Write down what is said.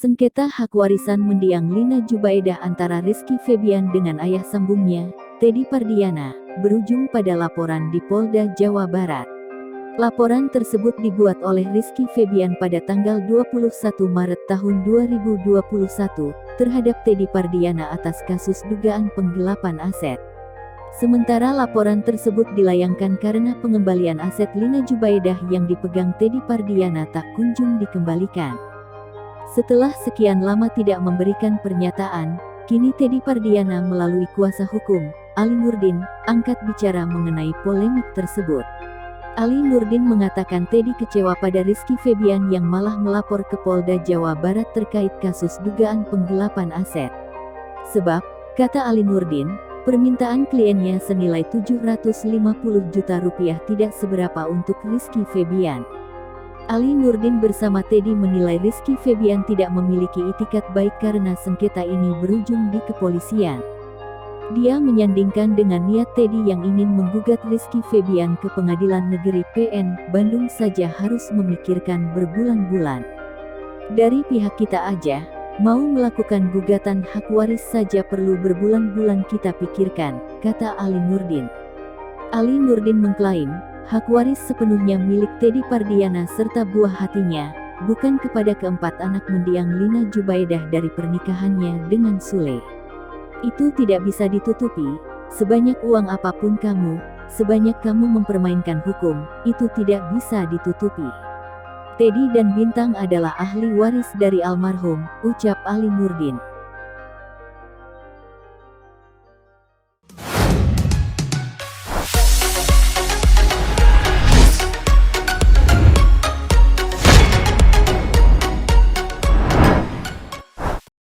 Sengketa hak warisan mendiang Lina Jubaidah antara Rizky Febian dengan ayah sambungnya, Teddy Pardiana, berujung pada laporan di Polda Jawa Barat. Laporan tersebut dibuat oleh Rizky Febian pada tanggal 21 Maret tahun 2021 terhadap Teddy Pardiana atas kasus dugaan penggelapan aset. Sementara laporan tersebut dilayangkan karena pengembalian aset Lina Jubaidah yang dipegang Teddy Pardiana tak kunjung dikembalikan. Setelah sekian lama tidak memberikan pernyataan, kini Teddy Pardiana melalui kuasa hukum, Ali Nurdin, angkat bicara mengenai polemik tersebut. Ali Nurdin mengatakan Teddy kecewa pada Rizky Febian yang malah melapor ke Polda Jawa Barat terkait kasus dugaan penggelapan aset. Sebab, kata Ali Nurdin, permintaan kliennya senilai 750 juta rupiah tidak seberapa untuk Rizky Febian. Ali Nurdin bersama Teddy menilai Rizky Febian tidak memiliki itikat baik karena sengketa ini berujung di kepolisian. Dia menyandingkan dengan niat Teddy yang ingin menggugat Rizky Febian ke Pengadilan Negeri PN Bandung saja harus memikirkan berbulan-bulan. Dari pihak kita aja, mau melakukan gugatan hak waris saja perlu berbulan-bulan kita pikirkan, kata Ali Nurdin. Ali Nurdin mengklaim, hak waris sepenuhnya milik Teddy Pardiana serta buah hatinya, bukan kepada keempat anak mendiang Lina Jubaidah dari pernikahannya dengan Sule. Itu tidak bisa ditutupi, sebanyak uang apapun kamu, sebanyak kamu mempermainkan hukum, itu tidak bisa ditutupi. Teddy dan Bintang adalah ahli waris dari almarhum, ucap Ali Nurdin.